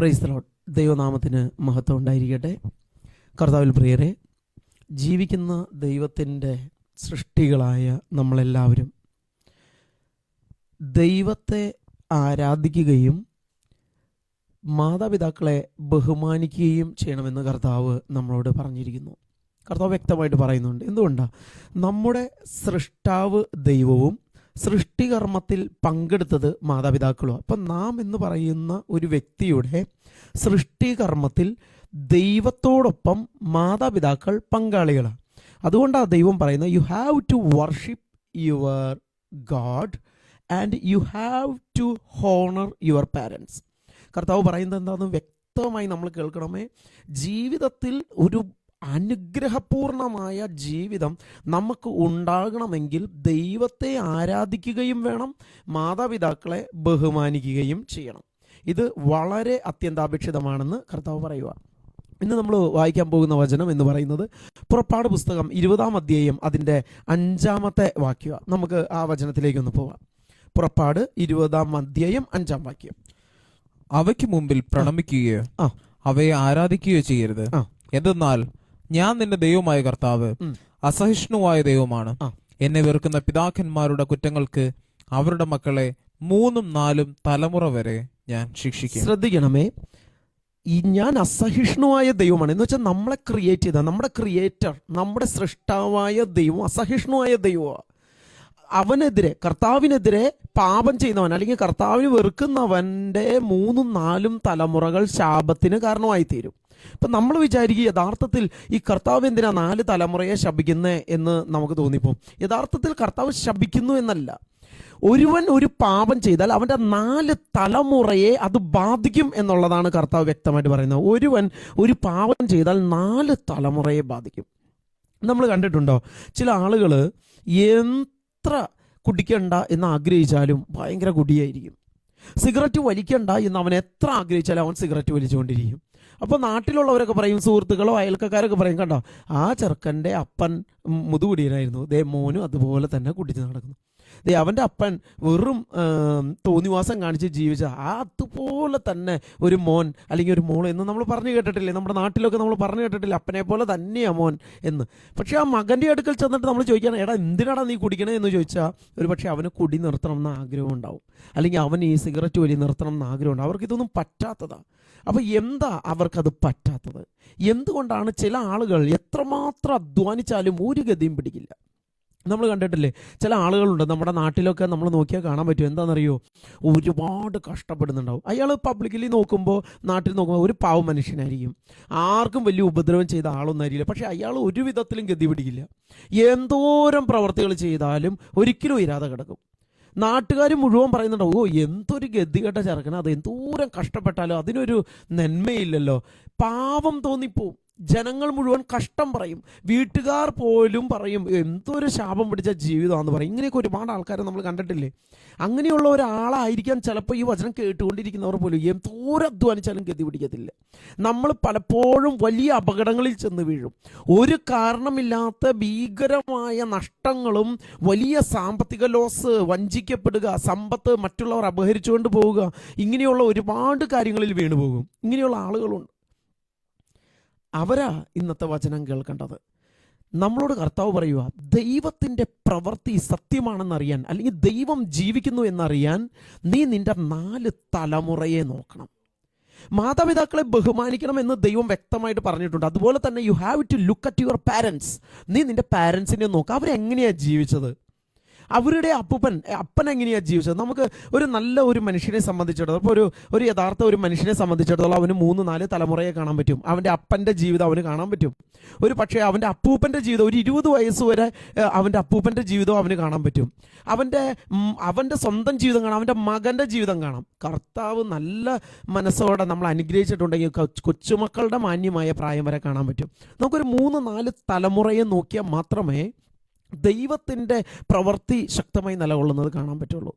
Praise the Lord. ദൈവനാമത്തിന് മഹത്വം ഉണ്ടായിരിക്കട്ടെ. കർത്താവിൽ പ്രിയരെ, ജീവിക്കുന്ന ദൈവത്തിൻ്റെ സൃഷ്ടികളായ നമ്മളെല്ലാവരും ദൈവത്തെ ആരാധിക്കുകയും മാതാപിതാക്കളെ ബഹുമാനിക്കുകയും ചെയ്യണമെന്ന് കർത്താവ് നമ്മളോട് പറഞ്ഞിരിക്കുന്നു. കർത്താവ് വ്യക്തമായിട്ട് പറയുന്നുണ്ട്. എന്തുകൊണ്ടാണ്? നമ്മുടെ സൃഷ്ടാവ് ദൈവവും സൃഷ്ടികർമ്മത്തിൽ പങ്കെടുത്തത് മാതാപിതാക്കളും. അപ്പം നാം എന്ന് പറയുന്ന ഒരു വ്യക്തിയുടെ സൃഷ്ടികർമ്മത്തിൽ ദൈവത്തോടൊപ്പം മാതാപിതാക്കൾ പങ്കാളികളാണ്. അതുകൊണ്ടാണ് ദൈവം പറയുന്നത്, you have to worship your god and you have to honour your parents. കർത്താവ് പറയുന്നത് എന്താണെന്ന് വ്യക്തമായി നമ്മൾ കേൾക്കണമേ. ജീവിതത്തിൽ ഒരു അനുഗ്രഹപൂർണമായ ജീവിതം നമുക്ക് ഉണ്ടാകണമെങ്കിൽ ദൈവത്തെ ആരാധിക്കുകയും വേണം, മാതാപിതാക്കളെ ബഹുമാനിക്കുകയും ചെയ്യണം. ഇത് വളരെ അത്യന്താപേക്ഷിതമാണെന്ന് കർത്താവ് പറയുക. ഇന്ന് നമ്മൾ വായിക്കാൻ പോകുന്ന വചനം എന്ന് പറയുന്നത് പുറപ്പാട് പുസ്തകം 20-ാം അധ്യായം അതിൻ്റെ 5-ാമത്തെ വാക്യം. നമുക്ക് ആ വചനത്തിലേക്കൊന്ന് പോവാം. പുറപ്പാട് 20-ാം അധ്യായം 5-ാം വാക്യം. അവയ്ക്ക് മുമ്പിൽ പ്രണമിക്കുകയോ അവയെ ആരാധിക്കുകയോ ചെയ്യരുത്. എന്തെന്നാൽ ഞാൻ നിന്റെ ദൈവമായ കർത്താവ് അസഹിഷ്ണുവായ ദൈവമാണ്. എന്നെ വെറുക്കുന്ന പിതാക്കന്മാരുടെ കുറ്റങ്ങൾക്ക് അവരുടെ മക്കളെ 3-4 തലമുറ വരെ ഞാൻ ശിക്ഷിക്കും. ശ്രദ്ധിക്കണമേ, ഞാൻ അസഹിഷ്ണുവായ ദൈവമാണ് എന്ന് വെച്ചാൽ നമ്മളെ ക്രിയേറ്റ് ചെയ്ത നമ്മുടെ ക്രിയേറ്റർ, നമ്മുടെ സൃഷ്ടാവായ ദൈവം അസഹിഷ്ണുവായ ദൈവമാണ്. അവനെതിരെ, കർത്താവിനെതിരെ പാപം ചെയ്യുന്നവൻ അല്ലെങ്കിൽ കർത്താവിന് വെറുക്കുന്നവൻ്റെ 3-4 തലമുറകൾ ശാപത്തിന് കാരണമായി തീരും. ഇപ്പം നമ്മൾ വിചാരിക്കുക യഥാർത്ഥത്തിൽ ഈ കർത്താവ് എന്തിനാ 4 തലമുറയെ ശപിക്കുന്നത് എന്ന് നമുക്ക് തോന്നിപ്പോകും. യഥാർത്ഥത്തിൽ കർത്താവ് ശപിക്കുന്നു എന്നല്ല. ഒരുവൻ ഒരു പാപം ചെയ്താൽ അവൻ്റെ 4 തലമുറയെ അത് ബാധിക്കും എന്നുള്ളതാണ് കർത്താവ് വ്യക്തമായിട്ട് പറയുന്നത്. ഒരുവൻ ഒരു പാപം ചെയ്താൽ 4 തലമുറയെ ബാധിക്കും. നമ്മൾ കണ്ടിട്ടുണ്ടോ, ചില ആളുകൾ എത്ര കുടിക്കണ്ട എന്ന് ആഗ്രഹിച്ചാലും ഭയങ്കര കുടിയായിരിക്കും. സിഗരറ്റ് വലിക്കണ്ട എന്ന് അവൻ എത്ര ആഗ്രഹിച്ചാലും അവൻ സിഗരറ്റ് വലിച്ചുകൊണ്ടിരിക്കും. അപ്പോൾ നാട്ടിലുള്ളവരൊക്കെ പറയും, സുഹൃത്തുക്കളോ അയൽക്കാരൊക്കെ പറയും, കണ്ടോ ആ ചെറുക്കൻ്റെ അപ്പൻ മുതുകുടിയനായിരുന്നു, ദേ മോനും അതുപോലെ തന്നെ കുടിച്ച് നടക്കുന്നു, ദേ അവൻ്റെ അപ്പൻ വെറും തോന്നിവാസം കാണിച്ച് ജീവിച്ച അതുപോലെ തന്നെ ഒരു മോൻ അല്ലെങ്കിൽ ഒരു മോൾ എന്ന് നമ്മൾ പറഞ്ഞു കേട്ടിട്ടില്ലേ? നമ്മുടെ നാട്ടിലൊക്കെ നമ്മൾ പറഞ്ഞു കേട്ടിട്ടില്ലേ, അപ്പനെ പോലെ തന്നെയാണ് മോൻ എന്ന്. പക്ഷേ ആ മകൻ്റെ അടുക്കൽ ചെന്നിട്ട് നമ്മൾ ചോദിക്കുകയാണ്, എടാ എന്തിനാടാ നീ കുടിക്കണേ എന്ന് ചോദിച്ചാൽ ഒരു പക്ഷേ അവന് കുടി നിർത്തണം എന്ന ആഗ്രഹം ഉണ്ടാവും, അല്ലെങ്കിൽ അവൻ ഈ സിഗരറ്റ് വലി നിർത്തണം എന്ന ആഗ്രഹമുണ്ട്. അവർക്കിതൊന്നും പറ്റാത്തതാണ്. അപ്പോൾ എന്താ അവർക്കത് പറ്റാത്തത്? എന്തുകൊണ്ടാണ്? ചില ആളുകൾ എത്രമാത്രം അധ്വാനിച്ചാലും ഒരു ഗതിയും പിടിക്കില്ല. നമ്മൾ കണ്ടിട്ടില്ലേ, ചില ആളുകളുണ്ട് നമ്മുടെ നാട്ടിലൊക്കെ, നമ്മൾ നോക്കിയാൽ കാണാൻ പറ്റും. എന്താണെന്നറിയോ? ഒരുപാട് കഷ്ടപ്പെടുന്നുണ്ടാവും. അയാൾ പബ്ലിക്കലി നോക്കുമ്പോൾ, നാട്ടിൽ നോക്കുമ്പോൾ ഒരു പാവ മനുഷ്യനായിരിക്കും, ആർക്കും വലിയ ഉപദ്രവം ചെയ്ത ആളൊന്നും ആയിരിക്കില്ല. പക്ഷേ അയാൾ ഒരു വിധത്തിലും ഗതി പിടിക്കില്ല. എന്തോരം പ്രവർത്തികൾ ചെയ്താലും ഒരിക്കലും ഉയരാതെ കിടക്കും. നാട്ടുകാർ മുഴുവൻ പറയുന്നുണ്ടാവും, ഓ എന്തൊരു ഗതികെട്ട ചെറുക്കന, അത് എന്തോരം കഷ്ടപ്പെട്ടാലും അതിനൊരു നന്മയില്ലല്ലോ. പാവം തോന്നിപ്പോവും. ജനങ്ങൾ മുഴുവൻ കഷ്ടം പറയും, വീട്ടുകാർ പോലും പറയും എന്തൊരു ശാപം പിടിച്ച ജീവിതമാണെന്ന് പറയും. ഇങ്ങനെയൊക്കെ ഒരുപാട് ആൾക്കാരെ നമ്മൾ കണ്ടിട്ടില്ലേ? അങ്ങനെയുള്ള ഒരാളായിരിക്കാം ചിലപ്പോൾ ഈ വചനം കേട്ടുകൊണ്ടിരിക്കുന്നവർ പോലും. എന്തോരം അധ്വാനിച്ചാലും ഗതി പിടിക്കത്തില്ല. നമ്മൾ പലപ്പോഴും വലിയ അപകടങ്ങളിൽ ചെന്ന് വീഴും. ഒരു കാരണമില്ലാത്ത ഭീകരമായ നഷ്ടങ്ങളും വലിയ സാമ്പത്തിക ലോസ്, വഞ്ചിക്കപ്പെടുക, സമ്പത്ത് മറ്റുള്ളവർ അപഹരിച്ചുകൊണ്ട് പോവുക, ഇങ്ങനെയുള്ള ഒരുപാട് കാര്യങ്ങളിൽ വീണുപോകും. ഇങ്ങനെയുള്ള ആളുകളുണ്ട്. അവരാ ഇന്നത്തെ വചനം കേൾക്കേണ്ടത്. നമ്മളോട് കർത്താവ് പറയുക, ദൈവത്തിൻ്റെ പ്രവൃത്തി സത്യമാണെന്നറിയാൻ, അല്ലെങ്കിൽ ദൈവം ജീവിക്കുന്നു എന്നറിയാൻ നീ നിൻ്റെ 4 തലമുറയെ നോക്കണം. മാതാപിതാക്കളെ ബഹുമാനിക്കണം എന്ന് ദൈവം വ്യക്തമായിട്ട് പറഞ്ഞിട്ടുണ്ട്. അതുപോലെ തന്നെ you have to look at your parents. നീ നിൻ്റെ പാരൻസിനെ നോക്കുക. അവരെങ്ങനെയാണ് ജീവിച്ചത്? അവരുടെ അപ്പൻ എങ്ങനെയാണ് ജീവിച്ചത്? നമുക്ക് ഒരു നല്ല ഒരു മനുഷ്യനെ സംബന്ധിച്ചിടത്തോളം, ഇപ്പോൾ ഒരു യഥാർത്ഥ ഒരു മനുഷ്യനെ സംബന്ധിച്ചിടത്തോളം അവന് 3-4 തലമുറയെ കാണാൻ പറ്റും. അവൻ്റെ അപ്പൻ്റെ ജീവിതം അവന് കാണാൻ പറ്റും. ഒരു പക്ഷേ അവൻ്റെ അപ്പൂപ്പൻ്റെ ജീവിതം, ഒരു 20 വയസ്സ് വരെ അവൻ്റെ അപ്പൂപ്പൻ്റെ ജീവിതം അവന് കാണാൻ പറ്റും. അവൻ്റെ സ്വന്തം ജീവിതം കാണാം, അവൻ്റെ മകൻ്റെ ജീവിതം കാണാം. കർത്താവ് നല്ല മനസ്സോടെ നമ്മൾ അനുഗ്രഹിച്ചിട്ടുണ്ടെങ്കിൽ കൊച്ചുമക്കളുടെ മാന്യമായ പ്രായം വരെ കാണാൻ പറ്റും. നമുക്കൊരു 3-4 തലമുറയെ നോക്കിയാൽ മാത്രമേ ദൈവത്തിൻ്റെ പ്രവൃത്തി ശക്തമായി നിലകൊള്ളുന്നത് കാണാൻ പറ്റുള്ളൂ.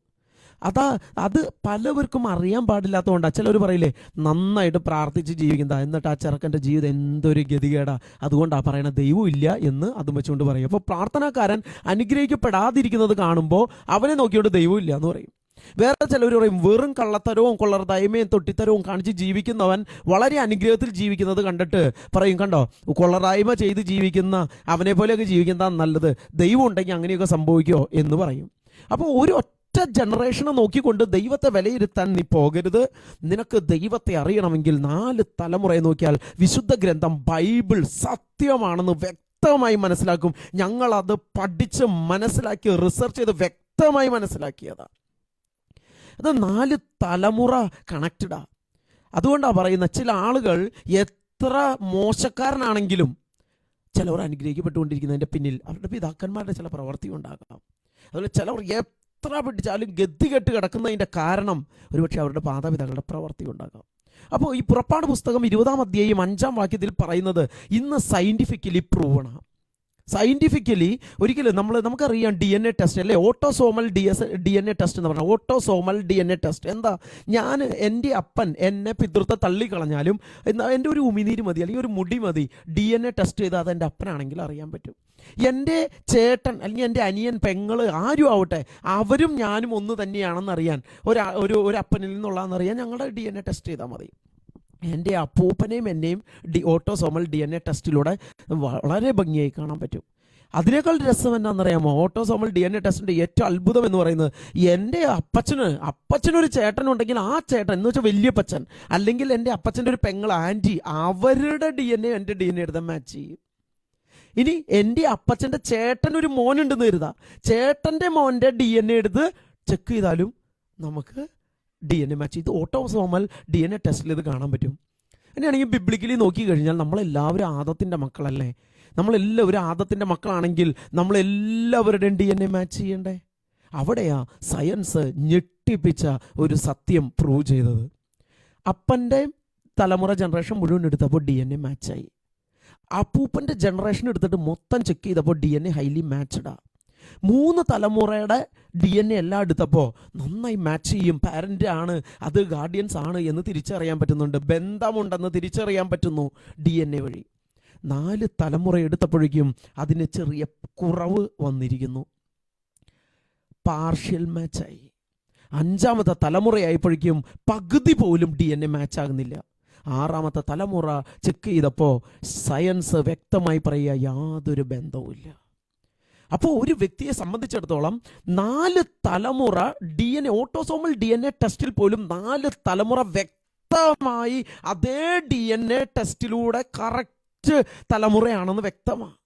അത് പലവർക്കും അറിയാൻ പാടില്ലാത്തതുകൊണ്ടാണ്. ചിലർ പറയില്ലേ, നന്നായിട്ട് പ്രാർത്ഥിച്ച് ജീവിക്കുന്നതാ, എന്നിട്ട് ആ ചെറുക്കൻ്റെ ജീവിതം എന്തൊരു ഗതികേടാ, അതുകൊണ്ടാണ് പറയണ ദൈവം ഇല്ല എന്ന് അതും വെച്ചുകൊണ്ട് പറയും. അപ്പോൾ പ്രാർത്ഥനാക്കാരൻ അനുഗ്രഹിക്കപ്പെടാതിരിക്കുന്നത് കാണുമ്പോൾ അവനെ നോക്കിയോണ്ട് ദൈവം ഇല്ല എന്ന് പറയും. വേറെ ചിലവർ പറയും വെറും കള്ളത്തരവും കൊള്ളർതായ്മയും തൊട്ടിത്തരവും കാണിച്ച് ജീവിക്കുന്നവൻ വളരെ അനുഗ്രഹത്തിൽ ജീവിക്കുന്നത് കണ്ടിട്ട് പറയും, കണ്ടോ കൊള്ളറായ്മ ചെയ്ത് ജീവിക്കുന്ന അവനെ പോലെയൊക്കെ ജീവിക്കുന്നതാണ് നല്ലത്, ദൈവം ഉണ്ടെങ്കിൽ അങ്ങനെയൊക്കെ സംഭവിക്കുമോ എന്ന് പറയും. അപ്പോൾ ഒരു ഒറ്റ ജനറേഷനെ നോക്കിക്കൊണ്ട് ദൈവത്തെ വിലയിരുത്താൻ നീ പോകരുത്. നിനക്ക് ദൈവത്തെ അറിയണമെങ്കിൽ 4 തലമുറയെ നോക്കിയാൽ വിശുദ്ധ ഗ്രന്ഥം ബൈബിൾ സത്യമാണെന്ന് വ്യക്തമായി മനസ്സിലാക്കും. ഞങ്ങളത് പഠിച്ച് മനസ്സിലാക്കി റിസർച്ച് ചെയ്ത് വ്യക്തമായി മനസ്സിലാക്കിയതാണ്. അത് 4 തലമുറ കണക്റ്റഡാ. അതുകൊണ്ടാണ് പറയുന്നത്, ചില ആളുകൾ എത്ര മോശക്കാരനാണെങ്കിലും ചിലവർ അനുഗ്രഹിക്കപ്പെട്ടുകൊണ്ടിരിക്കുന്നതിൻ്റെ പിന്നിൽ അവരുടെ പിതാക്കന്മാരുടെ ചില പ്രവൃത്തി ഉണ്ടാകാം. അതുപോലെ ചിലവർ എത്ര പിടിച്ചാലും ഗതികെട്ട് കിടക്കുന്നതിൻ്റെ കാരണം ഒരുപക്ഷെ അവരുടെ മാതാപിതാക്കളുടെ പ്രവൃത്തി ഉണ്ടാകാം. അപ്പോൾ ഈ പുറപ്പാട് പുസ്തകം 20-ാം അധ്യായം 5-ാം വാക്യത്തിൽ പറയുന്നത് ഇന്ന് സയൻറ്റിഫിക്കലി പ്രൂവണാണ്. സയൻറ്റിഫിക്കലി ഒരിക്കലും നമുക്കറിയാം DNA ടെസ്റ്റ് അല്ലേ, ഓട്ടോസോമൽ DNA ടെസ്റ്റ് എന്ന് പറഞ്ഞാൽ ഓട്ടോസോമൽ DNA ടെസ്റ്റ് എന്താ? എൻ്റെ അപ്പൻ എന്നെ പിതൃത്വം തള്ളിക്കളഞ്ഞാലും എൻ്റെ ഒരു ഉമിനീര് മതി അല്ലെങ്കിൽ ഒരു മുടി മതി, DNA ടെസ്റ്റ് ചെയ്താൽ അത് എൻ്റെ അപ്പനാണെങ്കിൽ അറിയാൻ പറ്റും. എൻ്റെ ചേട്ടൻ അല്ലെങ്കിൽ എൻ്റെ അനിയൻ പെങ്ങൾ ആരും ആവട്ടെ, അവരും ഞാനും ഒന്ന് തന്നെയാണെന്നറിയാൻ ഒരു അപ്പനിൽ നിന്നുള്ളതെന്നറിയാൻ ഞങ്ങളുടെ DNA ടെസ്റ്റ് ചെയ്താൽ മതി. എൻ്റെ അപ്പൂപ്പനെയും എന്നെയും ഓട്ടോസോമൽ DNA ടെസ്റ്റിലൂടെ വളരെ ഭംഗിയായി കാണാൻ പറ്റും. അതിനേക്കാൾ രസം എന്നാണെന്നറിയാമോ? ഓട്ടോസോമൽ DNA ടെസ്റ്റിൻ്റെ ഏറ്റവും അത്ഭുതം എന്ന് പറയുന്നത്, എൻ്റെ അപ്പച്ചനൊരു ചേട്ടനുണ്ടെങ്കിൽ ആ ചേട്ടൻ എന്ന് വെച്ചാൽ വലിയപ്പച്ചൻ, അല്ലെങ്കിൽ എൻ്റെ അപ്പച്ചൻ്റെ ഒരു പെങ്ങൾ ആൻറ്റി, അവരുടെ DNA എൻ്റെ DNA എടുത്ത് മാച്ച് ചെയ്യും. ഇനി എൻ്റെ അപ്പച്ചൻ്റെ ചേട്ടനൊരു മോനുണ്ടെന്ന് കരുതാ, ചേട്ടൻ്റെ മോൻ്റെ DNA എടുത്ത് ചെക്ക് ചെയ്താലും നമുക്ക് DNA മാച്ച് ചെയ്ത് ഓട്ടോസോമൽ DNA ടെസ്റ്റിൽ ഇത് കാണാൻ പറ്റും. അങ്ങനെയാണെങ്കിൽ ബിബ്ലിക്കലി നോക്കി കഴിഞ്ഞാൽ നമ്മളെല്ലാവരും ആദത്തിൻ്റെ മക്കളല്ലേ? നമ്മളെല്ലാവരും ആദത്തിൻ്റെ മക്കളാണെങ്കിൽ നമ്മളെല്ലാവരുടെയും DNA മാച്ച് ചെയ്യണ്ടേ? അവിടെയാ സയൻസ് ഞെട്ടിപ്പിച്ച ഒരു സത്യം പ്രൂവ് ചെയ്തത്. അപ്പൻ്റെ തലമുറ ജനറേഷൻ മുഴുവൻ എടുത്തപ്പോൾ DNA മാച്ചായി. അപ്പൂപ്പൻ്റെ ജനറേഷൻ എടുത്തിട്ട് മൊത്തം ചെക്ക് ചെയ്തപ്പോൾ DNA ഹൈലി മാച്ച്ഡാ. 3 തലമുറയുടെ DNA എല്ലാം എടുത്തപ്പോൾ നന്നായി മാച്ച് ചെയ്യും. പാരൻ്റ് ആണ്, അത് ഗാർഡിയൻസ് ആണ് എന്ന് തിരിച്ചറിയാൻ പറ്റുന്നുണ്ട്, ബന്ധമുണ്ടെന്ന് തിരിച്ചറിയാൻ പറ്റുന്നു DNA വഴി. 4 തലമുറ എടുത്തപ്പോഴേക്കും അതിന് ചെറിയ കുറവ് വന്നിരിക്കുന്നു, പാർഷ്യൽ മാച്ചായി. 5-ാമത്തെ തലമുറയായപ്പോഴേക്കും പകുതി പോലും DNA മാച്ച് ആകുന്നില്ല. 6-ാമത്തെ തലമുറ ചെക്ക് ചെയ്തപ്പോൾ സയൻസ് വ്യക്തമായി പറയുക യാതൊരു ബന്ധവുമില്ല. അപ്പോൾ ഒരു വ്യക്തിയെ സംബന്ധിച്ചിടത്തോളം 4 തലമുറ DNA ഓട്ടോസോമൽ DNA ടെസ്റ്റിൽ പോലും 4 തലമുറ വ്യക്തമായി അതേ DNA ടെസ്റ്റിലൂടെ കറക്റ്റ് തലമുറയാണെന്ന് വ്യക്തമാണ്.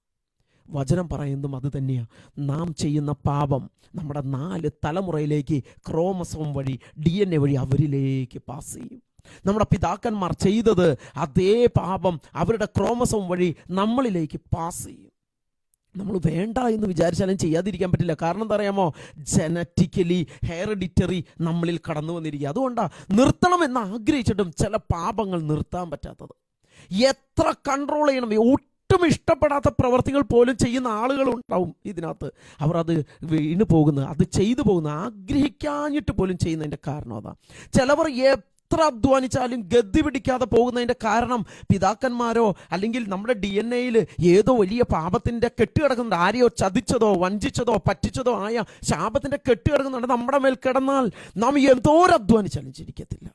വചനം പറയുന്നതും അത് തന്നെയാണ്. നാം ചെയ്യുന്ന പാപം നമ്മുടെ 4 തലമുറയിലേക്ക് ക്രോമസോം വഴി DNA വഴി അവരിലേക്ക് പാസ് ചെയ്യും. നമ്മുടെ പിതാക്കന്മാർ ചെയ്തത് അതേ പാപം അവരുടെ ക്രോമസോം വഴി നമ്മളിലേക്ക് പാസ് ചെയ്യും. നമ്മൾ വേണ്ട എന്ന് വിചാരിച്ചാലും ചെയ്യാതിരിക്കാൻ പറ്റില്ല. കാരണം എന്താ അറിയാമോ? ജനറ്റിക്കലി ഹെറിഡിറ്ററി നമ്മളിൽ കടന്നു വന്നിരിക്കുക. അതുകൊണ്ടാണ് നിർത്തണമെന്ന് ആഗ്രഹിച്ചിട്ടും ചില പാപങ്ങൾ നിർത്താൻ പറ്റാത്തത്. എത്ര കൺട്രോൾ ചെയ്യണം, ഒട്ടും ഇഷ്ടപ്പെടാത്ത പ്രവർത്തികൾ പോലും ചെയ്യുന്ന ആളുകളുണ്ടാവും ഇതിനകത്ത്. അവർ അത് വീണ് പോകുന്നത്, അത് ചെയ്തു പോകുന്നത് ആഗ്രഹിക്കാഞ്ഞിട്ട് പോലും ചെയ്യുന്നതിൻ്റെ കാരണം അതാണ്. ചിലവർ എത്ര അധ്വാനിച്ചാലും ഗതി പിടിക്കാതെ പോകുന്നതിൻ്റെ കാരണം പിതാക്കന്മാരോ അല്ലെങ്കിൽ നമ്മുടെ DNA-യിൽ ഏതോ വലിയ പാപത്തിൻ്റെ കെട്ടുകിടക്കുന്നുണ്ട്. ആരെയോ ചതിച്ചതോ വഞ്ചിച്ചതോ പറ്റിച്ചതോ ആയ ശാപത്തിൻ്റെ കെട്ടുകിടക്കുന്നുണ്ട്. നമ്മുടെ മേൽ കിടന്നാൽ നാം എന്തോരം അധ്വാനിച്ചാലും ചിരിക്കത്തില്ല.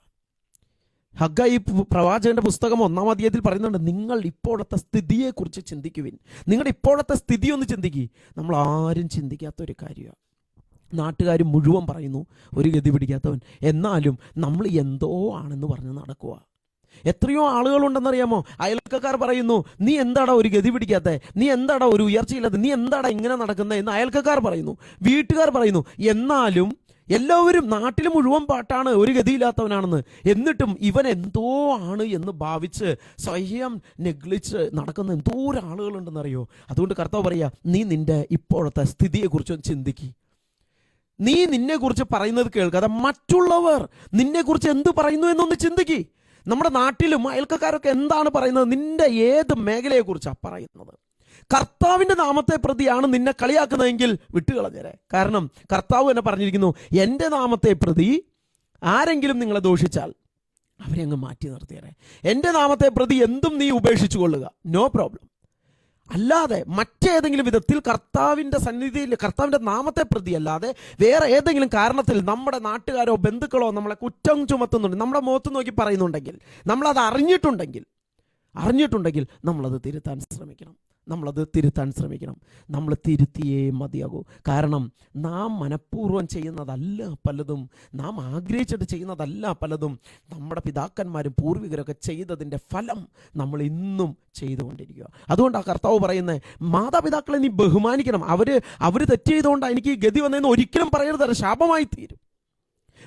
ഹഗ്ഗായി പ്രവാചകന്റെ പുസ്തകം 1-ാം അധ്യായത്തിൽ പറയുന്നുണ്ട്, നിങ്ങൾ ഇപ്പോഴത്തെ സ്ഥിതിയെക്കുറിച്ച് ചിന്തിക്കുവിൻ. നിങ്ങളുടെ ഇപ്പോഴത്തെ സ്ഥിതി ഒന്ന് ചിന്തിക്കുക. നമ്മൾ ആരും ചിന്തിക്കാത്തൊരു കാര്യമാണ്. നാട്ടുകാർ മുഴുവൻ പറയുന്നു ഒരു ഗതി പിടിക്കാത്തവൻ, എന്നാലും നമ്മൾ എന്തോ ആണെന്ന് പറഞ്ഞ് നടക്കുക. എത്രയോ ആളുകളുണ്ടെന്നറിയാമോ? അയൽക്കാർ പറയുന്നു, നീ എന്താടാ ഒരു ഗതി പിടിക്കാത്ത, നീ എന്താടാ ഒരു ഉയർച്ചയില്ലാത്ത, നീ എന്താടാ ഇങ്ങനെ നടക്കുന്നത് എന്ന് അയൽക്കാർ പറയുന്നു, വീട്ടുകാർ പറയുന്നു. എന്നാലും എല്ലാവരും നാട്ടിൽ മുഴുവൻ പാട്ടാണ് ഒരു ഗതിയില്ലാത്തവനാണെന്ന്. എന്നിട്ടും ഇവൻ എന്തോ ആണ് എന്ന് ഭാവിച്ച് സ്വയം നെഗ്ലിച്ച് നടക്കുന്ന എന്തോരം ആളുകളുണ്ടെന്നറിയോ? അതുകൊണ്ട് കർത്താവ് പറയുക, നീ നിന്റെ ഇപ്പോഴത്തെ സ്ഥിതിയെക്കുറിച്ചൊന്ന് ചിന്തിക്കുക. നീ നിന്നെക്കുറിച്ച് പറയുന്നത് കേൾക്കാതെ മറ്റുള്ളവർ നിന്നെക്കുറിച്ച് എന്ത് പറയുന്നു എന്നൊന്ന് ചിന്തിക്കുക. നമ്മുടെ നാട്ടിലും അയൽക്കാരൊക്കെ എന്താണ് പറയുന്നത്? നിന്റെ ഏത് മേഖലയെക്കുറിച്ചാണ് പറയുന്നത്? കർത്താവിൻ്റെ നാമത്തെ പ്രതിയാണ് നിന്നെ കളിയാക്കുന്നതെങ്കിൽ വിട്ടുകളഞ്ഞേരെ. കാരണം കർത്താവ് തന്നെ പറഞ്ഞിരിക്കുന്നു, എൻ്റെ നാമത്തെ പ്രതി ആരെങ്കിലും നിങ്ങളെ ദോഷിച്ചാൽ അവരെ അങ്ങ് മാറ്റി നിർത്തിയേരെ. എൻ്റെ നാമത്തെ പ്രതി എന്തും നീ ഉപേക്ഷിച്ചു കൊള്ളുക, നോ പ്രോബ്ലം. അല്ലാതെ മറ്റേതെങ്കിലും വിധത്തിൽ കർത്താവിൻ്റെ സന്നിധിയിൽ കർത്താവിൻ്റെ നാമത്തെ പ്രതി അല്ലാതെ വേറെ ഏതെങ്കിലും കാരണത്തിൽ നമ്മുടെ നാട്ടുകാരോ ബന്ധുക്കളോ നമ്മളെ കുറ്റം ചുമത്തുന്നുണ്ട്, നമ്മുടെ മുഖത്ത് നോക്കി പറയുന്നുണ്ടെങ്കിൽ, നമ്മളത് അറിഞ്ഞിട്ടുണ്ടെങ്കിൽ നമ്മളത് തിരുത്താൻ ശ്രമിക്കണം. നമ്മൾ തിരുത്തിയേ മതിയാകൂ. കാരണം നാം മനഃപൂർവ്വം ചെയ്യുന്നതല്ല പലതും, നാം ആഗ്രഹിച്ചിട്ട് ചെയ്യുന്നതല്ല പലതും. നമ്മുടെ പിതാക്കന്മാരും പൂർവികരൊക്കെ ചെയ്തതിൻ്റെ ഫലം നമ്മൾ ഇന്നും ചെയ്തുകൊണ്ടിരിക്കുക. അതുകൊണ്ടാണ് കർത്താവ് പറയുന്നത്, മാതാപിതാക്കളെ നീ ബഹുമാനിക്കണം. അവർ തെറ്റ് ചെയ്തുകൊണ്ടാണ് എനിക്ക് ഈ ഗതി വന്നതെന്ന് ഒരിക്കലും പറയരുത്, അത് ശാപമായി തീരും.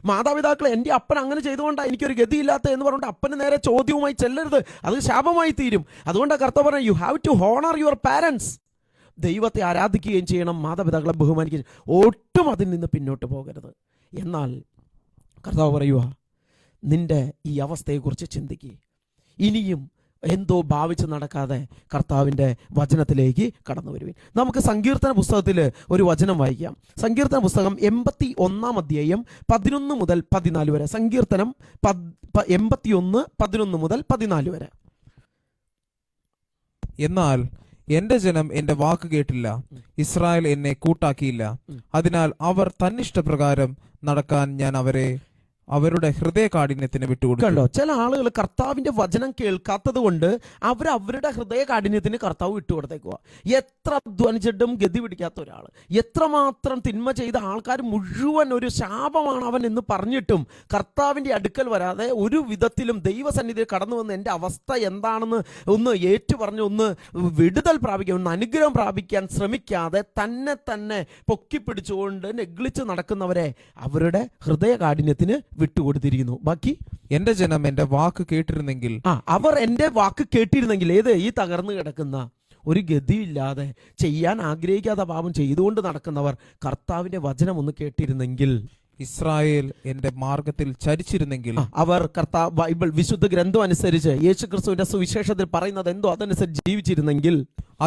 മാതാപിതാക്കൾ എൻ്റെ അപ്പൻ അങ്ങനെ ചെയ്തുകൊണ്ടാണ് എനിക്കൊരു ഗതിയില്ലാത്ത എന്ന് പറഞ്ഞുകൊണ്ട് അപ്പന് നേരെ ചോദ്യവുമായി ചെല്ലരുത്, അത് ശാപമായി തീരും. അതുകൊണ്ടാണ് കർത്താവ് പറഞ്ഞത്, you have to honour your parents. ദൈവത്തെ ആരാധിക്കുകയും ചെയ്യണം, മാതാപിതാക്കളെ ബഹുമാനിക്കുകയും, ഒട്ടും അതിൽ നിന്ന് പിന്നോട്ട് പോകരുത്. എന്നാൽ കർത്താവ് പറയുക, നിന്റെ ഈ അവസ്ഥയെക്കുറിച്ച് ചിന്തിക്കുക. ഇനിയും എന്തോ ഭാവിച്ച് നടക്കാതെ കർത്താവിൻ്റെ വചനത്തിലേക്ക് കടന്നു വരുവിൻ. നമുക്ക് സങ്കീർത്തന പുസ്തകത്തിൽ ഒരു വചനം വായിക്കാം. സങ്കീർത്തന പുസ്തകം 81 അധ്യായം 11 മുതൽ 14 വരെ. സങ്കീർത്തനം 81 11 മുതൽ 14 വരെ. എന്നാൽ എന്റെ ജനം എന്റെ വാക്ക് കേട്ടില്ല, ഇസ്രായേൽ എന്നെ കൂട്ടാക്കിയില്ല. അതിനാൽ അവർ തന്നിഷ്ടപ്രകാരം നടക്കാൻ ഞാൻ അവരുടെ ഹൃദയകാഠിന്യത്തിന് വിട്ടുകൊടുക്കും. കണ്ടോ, ചില ആളുകൾ കർത്താവിന്റെ വചനം കേൾക്കാത്തത് കൊണ്ട് അവരുടെ ഹൃദയകാഠിന്യത്തിന് കർത്താവ് വിട്ടുകൊടുത്തേക്കുക. എത്ര അധ്വാനിച്ചിട്ടും ഗതി പിടിക്കാത്ത ഒരാൾ, എത്രമാത്രം തിന്മ ചെയ്ത ആൾക്കാർ മുഴുവൻ ഒരു ശാപമാണ് അവൻ എന്ന് പറഞ്ഞിട്ടും കർത്താവിന്റെ അടുക്കൽ വരാതെ ഒരു വിധത്തിലും ദൈവസന്നിധിയിൽ കടന്നു വന്ന് എൻ്റെ അവസ്ഥ എന്താണെന്ന് ഒന്ന് ഏറ്റുപറഞ്ഞ് ഒന്ന് വിടുതൽ പ്രാപിക്കാൻ, ഒന്ന് അനുഗ്രഹം പ്രാപിക്കാൻ ശ്രമിക്കാതെ തന്നെ പൊക്കിപ്പിടിച്ചുകൊണ്ട് നെഗ്ലിച്ച് നടക്കുന്നവരെ അവരുടെ ഹൃദയകാഠിന്യത്തിന് വിട്ടുകൊടുത്തിരിക്കുന്നു. ബാക്കി, എന്റെ ജനം എന്റെ വാക്ക് കേട്ടിരുന്നെങ്കിൽ, അവർ എൻ്റെ വാക്ക് കേട്ടിരുന്നെങ്കിൽ, ഏത് ഈ തകർന്നു കിടക്കുന്ന ഒരു ഗതിയില്ലാതെ ചെയ്യാൻ ആഗ്രഹിക്കാത്ത പാപം ചെയ്തുകൊണ്ട് നടക്കുന്നവർ കർത്താവിന്റെ വചനം ഒന്ന് കേട്ടിരുന്നെങ്കിൽ, ഇസ്രായേൽ എന്റെ മാർഗത്തിൽ ചരിച്ചിരുന്നെങ്കിൽ, അവർ ബൈബിൾ വിശുദ്ധ ഗ്രന്ഥം അനുസരിച്ച് യേശുക്രിസ്തുവിന്റെ സുവിശേഷത്തിൽ പറയുന്നത് എന്തോ അതനുസരിച്ച് ജീവിച്ചിരുന്നെങ്കിൽ,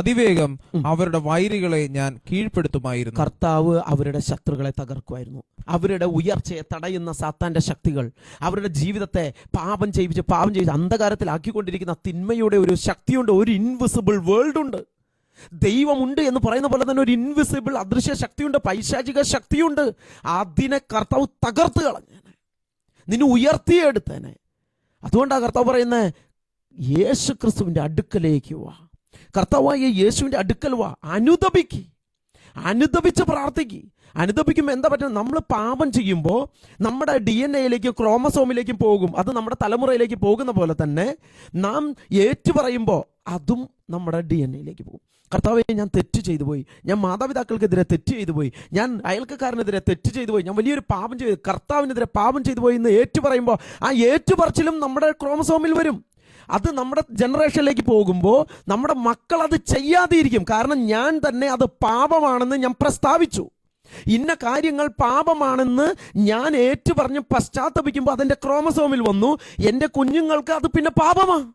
അതിവേഗം അവരുടെ വൈരികളെ ഞാൻ കീഴ്പ്പെടുത്തുമായിരുന്നു. കർത്താവ് അവരുടെ ശത്രുക്കളെ തകർക്കുമായിരുന്നു. അവരുടെ ഉയർച്ചയെ തടയുന്ന സാത്താന്റെ ശക്തികൾ, അവരുടെ ജീവിതത്തെ പാപം ചെയ്യിച്ച് അന്ധകാരത്തിലാക്കിക്കൊണ്ടിരിക്കുന്ന തിന്മയുടെ ഒരു ശക്തിയുണ്ട്. ഒരു ഇൻവിസിബിൾ വേൾഡ് ഉണ്ട്. ദൈവമുണ്ട് എന്ന് പറയുന്ന പോലെ തന്നെ ഒരു ഇൻവിസിബിൾ അദൃശ്യ ശക്തിയുണ്ട്, പൈശാചിക ശക്തിയുണ്ട്. അതിനെ കർത്താവ് തകർത്ത് കളഞ്ഞേനെ, നിന്നെ ഉയർത്തിയെടുത്തേനെ. അതുകൊണ്ടാണ് കർത്താവ് പറയുന്നത്, യേശു ക്രിസ്തുവിന്റെ അടുക്കലേക്ക് വാ, കർത്താവായ യേശുവിന്റെ അടുക്കൽ വാ, അനുദപിച്ച് പ്രാർത്ഥിക്കുക. അനുദപിക്കുമ്പോൾ എന്താ പറ്റുന്നത്? നമ്മൾ പാപം ചെയ്യുമ്പോൾ നമ്മുടെ DNA-യിലേക്കും ക്രോമസോമിലേക്കും പോകും. അത് നമ്മുടെ തലമുറയിലേക്ക് പോകുന്ന പോലെ തന്നെ നാം ഏറ്റുപറയുമ്പോൾ അതും നമ്മുടെ DNA-യിലേക്ക് പോകും. കർത്താവേ, ഞാൻ തെറ്റ് ചെയ്തു പോയി, ഞാൻ മാതാപിതാക്കൾക്കെതിരെ തെറ്റ് ചെയ്തു പോയി, ഞാൻ അയൽക്കാരനെതിരെ തെറ്റ് ചെയ്തു പോയി, ഞാൻ വലിയൊരു പാപം ചെയ്തു, കർത്താവിനെതിരെ പാപം ചെയ്തു പോയി എന്ന് ഏറ്റുപറയുമ്പോൾ ആ ഏറ്റുപറച്ചിലും നമ്മുടെ ക്രോമസോമിൽ വരും. അത് നമ്മുടെ ജനറേഷനിലേക്ക് പോകുമ്പോൾ നമ്മുടെ മക്കൾ അത് ചെയ്യാതെ ഇരിക്കും. കാരണം ഞാൻ തന്നെ അത് പാപമാണെന്ന് ഞാൻ പ്രസ്താവിച്ചു, ഇന്ന കാര്യങ്ങൾ പാപമാണെന്ന് ഞാൻ ഏറ്റുപറഞ്ഞ് പശ്ചാത്തപിക്കുമ്പോൾ അതെൻ്റെ ക്രോമസോമിൽ വന്നു. എൻ്റെ കുഞ്ഞുങ്ങൾക്ക് അത് പിന്നെ പാപമാണ്.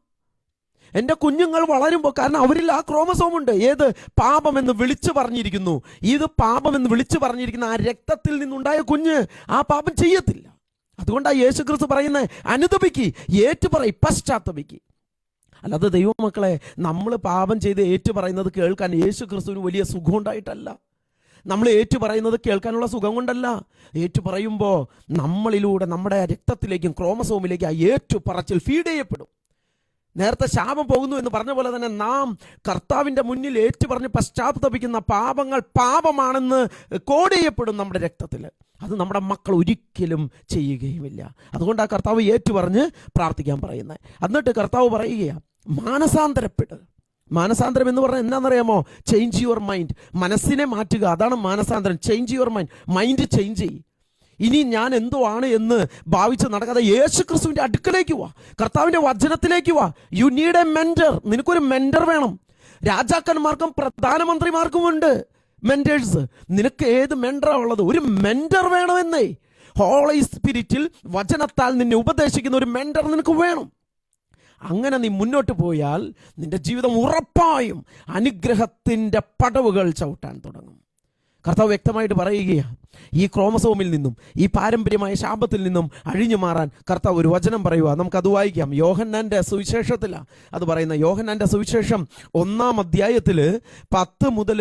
എൻ്റെ കുഞ്ഞുങ്ങൾ വളരുമ്പോൾ, കാരണം അവരിൽ ആ ക്രോമസോമുണ്ട്, ഏത് പാപമെന്ന് വിളിച്ചു പറഞ്ഞിരിക്കുന്നു. ഇത് പാപമെന്ന് വിളിച്ചു പറഞ്ഞിരിക്കുന്ന ആ രക്തത്തിൽ നിന്നുണ്ടായ കുഞ്ഞ് ആ പാപം ചെയ്യത്തില്ല. അതുകൊണ്ടാണ് യേശുക്രിസ്തു പറയുന്നത്, അനുദപിക്ക്, ഏറ്റുപറയി, പശ്ചാത്തപിക്ക്. അല്ലാതെ ദൈവമക്കളെ, നമ്മൾ പാപം ചെയ്ത് ഏറ്റുപറയുന്നത് കേൾക്കാൻ യേശുക്രിസ്തുവിന് വലിയ സുഖം ഉണ്ടായിട്ടല്ല, നമ്മൾ ഏറ്റുപറയുന്നത് കേൾക്കാനുള്ള സുഖം കൊണ്ടല്ല. ഏറ്റുപറയുമ്പോൾ നമ്മളിലൂടെ നമ്മുടെ രക്തത്തിലേക്കും ക്രോമസോമിലേക്കും ആ ഏറ്റുപറച്ചിൽ ഫീഡ് ചെയ്യപ്പെടും. നേരത്തെ ശാപം പോകുന്നു എന്ന് പറഞ്ഞ പോലെ തന്നെ നാം കർത്താവിൻ്റെ മുന്നിൽ ഏറ്റുപറഞ്ഞ് പശ്ചാത്തപിക്കുന്ന പാപങ്ങൾ പാപമാണെന്ന് കോഡ് ചെയ്യപ്പെടും നമ്മുടെ രക്തത്തിൽ. അത് നമ്മുടെ മക്കൾ ഒരിക്കലും ചെയ്യുകയുമില്ല. അതുകൊണ്ടാണ് കർത്താവ് ഏറ്റുപറഞ്ഞ് പ്രാർത്ഥിക്കാൻ പറയുന്നത്. എന്നിട്ട് കർത്താവ് പറയുകയാണ്, മാനസാന്തരപ്പെട്ട്. മാനസാന്തരം എന്ന് പറഞ്ഞാൽ എന്താണെന്നറിയാമോ? ചേഞ്ച് യുവർ മൈൻഡ്, മനസ്സിനെ മാറ്റുക, അതാണ് മാനസാന്തരം. ചേഞ്ച് യുവർ മൈൻഡ് ചേഞ്ച് ചെയ്യും. ഇനി ഞാൻ എന്തോ ആണ് എന്ന് ഭാവിച്ച് നടക്കാതെ യേശു ക്രിസ്തുവിന്റെ അടുക്കലേക്ക് വാ, കർത്താവിന്റെ വചനത്തിലേക്ക് വാ. You need A mentor. നിനക്കൊരു മെന്റർ വേണം. രാജാക്കന്മാർക്കും പ്രധാനമന്ത്രിമാർക്കും ഉണ്ട് മെന്റേഴ്സ്. നിനക്ക് ഏത് മെന്ററാണ് ഉള്ളത്? ഒരു മെന്റർ വേണമെന്നേ. ഹോളി സ്പിരിറ്റിൽ വചനത്താൽ നിന്നെ ഉപദേശിക്കുന്ന ഒരു മെന്റർ നിനക്ക് വേണം. അങ്ങനെ നീ മുന്നോട്ട് പോയാൽ നിന്റെ ജീവിതം ഉറപ്പായും അനുഗ്രഹത്തിൻ്റെ പടവുകൾ ചവിട്ടാൻ തുടങ്ങും. കർത്താവ് വ്യക്തമായിട്ട് പറയുകയാണ്, ഈ ക്രോമസോമിൽ നിന്നും ഈ പാരമ്പര്യമായ ശാപത്തിൽ നിന്നും അഴിഞ്ഞു മാറാൻ കർത്താവ് ഒരു വചനം പറയുക. നമുക്കത് വായിക്കാം. യോഹന്നാന്റെ സുവിശേഷത്തിലാണ് അത് പറയുന്ന. യോഹന്നാന്റെ സുവിശേഷം 1-ാം അധ്യായത്തിൽ 10 മുതൽ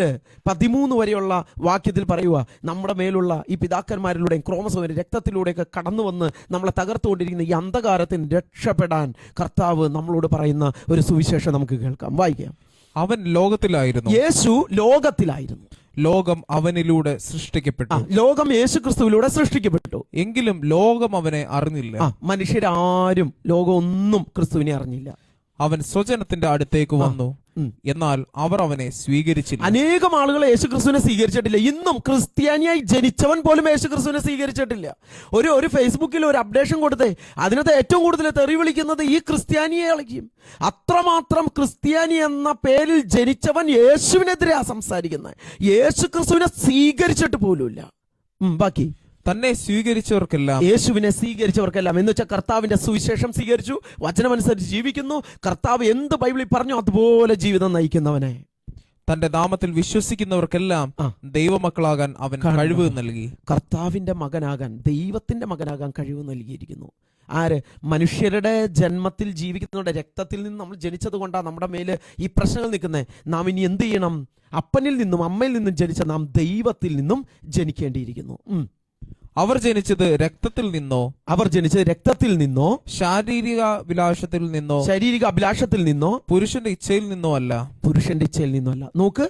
13 വരെയുള്ള വാക്യത്തിൽ പറയുക, നമ്മുടെ മേലുള്ള ഈ പിതാക്കന്മാരിലൂടെയും ക്രോമസോമിന്റെ രക്തത്തിലൂടെയൊക്കെ കടന്നു വന്ന് നമ്മളെ തകർത്തുകൊണ്ടിരിക്കുന്ന ഈ അന്ധകാരത്തിന് രക്ഷപ്പെടാൻ കർത്താവ് നമ്മളോട് പറയുന്ന ഒരു സുവിശേഷം നമുക്ക് കേൾക്കാം. വായിക്കാം. അവൻ ലോകത്തിലായിരുന്നു, യേശു ലോകത്തിലായിരുന്നു, ലോകം അവനിലൂടെ സൃഷ്ടിക്കപ്പെട്ടു, ലോകം യേശു ക്രിസ്തുവിലൂടെ സൃഷ്ടിക്കപ്പെട്ടു, എങ്കിലും ലോകം അവനെ അറിഞ്ഞില്ല. മനുഷ്യരാരും ലോകം ഒന്നും ക്രിസ്തുവിനെ അറിഞ്ഞില്ല. അവൻ സ്വജനത്തിന്റെ അടുത്തേക്ക് വന്നു, എന്നാൽ അവർ അവനെ സ്വീകരിച്ചില്ല. അനേകം ആളുകൾ യേശു ക്രിസ്തുവിനെ സ്വീകരിച്ചിട്ടില്ല. ഇന്നും ക്രിസ്ത്യാനിയായി ജനിച്ചവൻ പോലും യേശു ക്രിസ്തുവിനെ സ്വീകരിച്ചിട്ടില്ല. ഒരു ഫേസ്ബുക്കിൽ ഒരു അപ്ഡേഷൻ കൊടുത്തേ, അതിനകത്ത് ഏറ്റവും കൂടുതൽ തെറി വിളിക്കുന്നത് ഈ ക്രിസ്ത്യാനിയെ കളിക്കും. അത്രമാത്രം ക്രിസ്ത്യാനി എന്ന പേരിൽ ജനിച്ചവൻ യേശുവിനെതിരെയാ സംസാരിക്കുന്നത്. യേശു ക്രിസ്തുവിനെ സ്വീകരിച്ചിട്ട് പോലുമില്ല. ബാക്കി തന്നെ സ്വീകരിച്ചവർക്കെല്ലാം, യേശുവിനെ സ്വീകരിച്ചവർക്കെല്ലാം എന്ന് വെച്ചാൽ കർത്താവിന്റെ സുവിശേഷം സ്വീകരിച്ചു, വചനമനുസരിച്ച് ജീവിക്കുന്നു, കർത്താവ് എന്ത് ബൈബിളിൽ പറഞ്ഞു അതുപോലെ ജീവിതം നയിക്കുന്നവനെ, തന്റെ നാമത്തിൽ വിശ്വസിക്കുന്നവർക്കെല്ലാം ദൈവമക്കളാകാൻ അവൻ കഴിവ് നൽകി. കർത്താവിന്റെ മകനാകാൻ, ദൈവത്തിന്റെ മകനാകാൻ കഴിവ് നൽകിയിരിക്കുന്നു. ആര്? മനുഷ്യരുടെ ജന്മത്തിൽ ജീവിക്കുന്നവരുടെ രക്തത്തിൽ നിന്ന് നമ്മൾ ജനിച്ചത് കൊണ്ടാണ് നമ്മുടെ മേല് ഈ പ്രശ്നങ്ങൾ നിൽക്കുന്നത്. നാം ഇനി എന്ത് ചെയ്യണം? അപ്പനിൽ നിന്നും അമ്മയിൽ നിന്നും ജനിച്ച നാം ദൈവത്തിൽ നിന്നും ജനിക്കേണ്ടിയിരിക്കുന്നു. അവർ ജനിച്ചത് രക്തത്തിൽ നിന്നോ ശാരീരിക അഭിലാഷത്തിൽ നിന്നോ പുരുഷന്റെ ഇച്ഛയിൽ നിന്നോ അല്ല. നോക്ക്,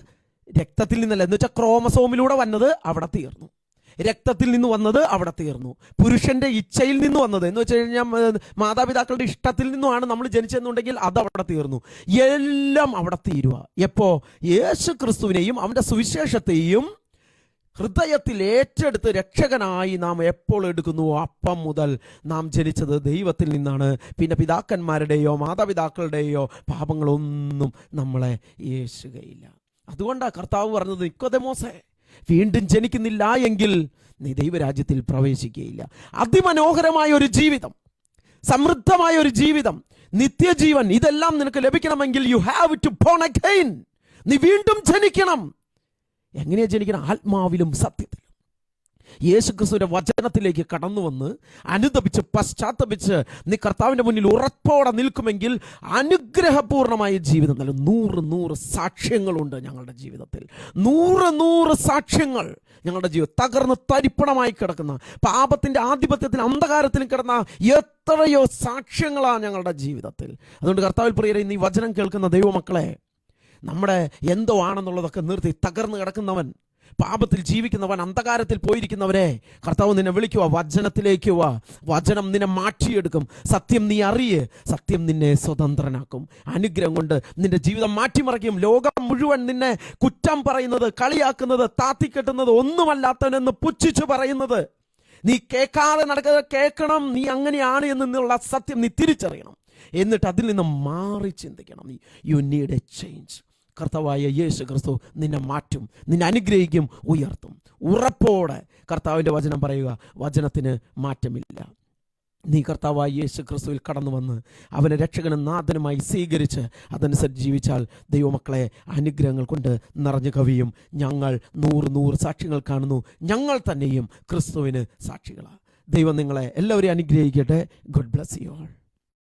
രക്തത്തിൽ നിന്നല്ല എന്ന് വെച്ചാൽ ക്രോമസോമിലൂടെ വന്നത് അവിടെ തീർന്നു, രക്തത്തിൽ നിന്ന് വന്നത് അവിടെ തീർന്നു. പുരുഷന്റെ ഇച്ഛയിൽ നിന്ന് വന്നത് എന്ന് വെച്ച് കഴിഞ്ഞാൽ മാതാപിതാക്കളുടെ ഇഷ്ടത്തിൽ നിന്നുമാണ് നമ്മൾ ജനിച്ചെന്നുണ്ടെങ്കിൽ അത് അവിടെ തീർന്നു. എല്ലാം അവിടെ തീരുക എപ്പോ? യേശു ക്രിസ്തുവിനെയും അവന്റെ സുവിശേഷത്തെയും ഹൃദയത്തിൽ ഏറ്റെടുത്ത് രക്ഷകനായി നാം എപ്പോൾ എടുക്കുന്നുവോ അപ്പം മുതൽ നാം ജനിച്ചത് ദൈവത്തിൽ നിന്നാണ്. പിന്നെ പിതാക്കന്മാരുടെയോ മാതാപിതാക്കളുടെയോ പാപങ്ങളൊന്നും നമ്മളെ യേശുകയില്ല. അതുകൊണ്ടാണ് കർത്താവ് പറഞ്ഞത്, നിക്കോദെമോസേ, വീണ്ടും ജനിക്കുന്നില്ല എങ്കിൽ നീ ദൈവരാജ്യത്തിൽ പ്രവേശിക്കുകയില്ല. അതിമനോഹരമായ ഒരു ജീവിതം, സമൃദ്ധമായ ഒരു ജീവിതം, നിത്യജീവൻ, ഇതെല്ലാം നിനക്ക് ലഭിക്കണമെങ്കിൽ you have to born again. നീ വീണ്ടും ജനിക്കണം. എങ്ങനെയാ ജനിക്കണം? ആത്മാവിലും സത്യത്തിലും. യേശുക്രിസ്തുവിന്റെ വചനത്തിലേക്ക് കടന്നു വന്ന് അനുദപിച്ച് പശ്ചാത്തപിച്ച് നീ കർത്താവിന്റെ മുന്നിൽ ഉറപ്പോടെ നിൽക്കുമെങ്കിൽ അനുഗ്രഹപൂർണമായ ജീവിതം നൽകും. 100 സാക്ഷ്യങ്ങളുണ്ട് ഞങ്ങളുടെ ജീവിതത്തിൽ. 100 സാക്ഷ്യങ്ങൾ ഞങ്ങളുടെ ജീവിതം. തകർന്ന് തരിപ്പണമായി കിടക്കുന്ന, പാപത്തിന്റെ ആധിപത്യത്തിൽ അന്ധകാരത്തിൽ കിടന്ന എത്രയോ സാക്ഷ്യങ്ങളാണ് ഞങ്ങളുടെ ജീവിതത്തിൽ. അതുകൊണ്ട് കർത്താവിൽ പ്രിയരെ, ഇന്ന് ഈ വചനം കേൾക്കുന്ന ദൈവമക്കളെ, നമ്മുടെ എന്തോ ആണെന്നുള്ളതൊക്കെ നിർത്തി തകർന്ന് കിടക്കുന്നവൻ, പാപത്തിൽ ജീവിക്കുന്നവൻ, അന്ധകാരത്തിൽ പോയിരിക്കുന്നവരെ കർത്താവ് നിന്നെ വിളിക്കുക. വചനത്തിലേക്ക് വാ. വചനം നിന്നെ മാറ്റിയെടുക്കും. സത്യം നീ അറിയേ, സത്യം നിന്നെ സ്വതന്ത്രനാക്കും. അനുഗ്രഹം കൊണ്ട് നിന്റെ ജീവിതം മാറ്റിമറിക്കും. ലോകം മുഴുവൻ നിന്നെ കുറ്റം പറയുന്നത്, കളിയാക്കുന്നത്, താത്തിക്കെട്ടുന്നത്, ഒന്നുമല്ലാത്തവനെന്ന് പുച്ഛിച്ചു പറയുന്നത് നീ കേൾക്കാതെ നടക്കാതെ കേൾക്കണം. നീ അങ്ങനെയാണ് എന്നുള്ള സത്യം നീ തിരിച്ചറിയണം. എന്നിട്ട് അതിൽ നിന്ന് മാറി ചിന്തിക്കണം. You need A change. കർത്താവായ യേശു ക്രിസ്തു നിന്നെ മാറ്റും, നിന്നെ അനുഗ്രഹിക്കും, ഉയർത്തും. ഉറപ്പോടെ കർത്താവിൻ്റെ വചനം പറയുക, വചനത്തിന് മാറ്റമില്ല. നീ കർത്താവായ യേശു ക്രിസ്തുവിൽ കടന്നു വന്ന് അവനെ രക്ഷകനും നാഥനുമായി സ്വീകരിച്ച് അതനുസരിച്ച് ജീവിച്ചാൽ ദൈവമക്കളെ അനുഗ്രഹങ്ങൾ കൊണ്ട് നിറഞ്ഞു കവിയും. ഞങ്ങൾ 100 സാക്ഷ്യങ്ങൾ കാണുന്നു. ഞങ്ങൾ തന്നെയും ക്രിസ്തുവിന് സാക്ഷികളാണ്. ദൈവം നിങ്ങളെ എല്ലാവരെയും അനുഗ്രഹിക്കട്ടെ. God bless you all.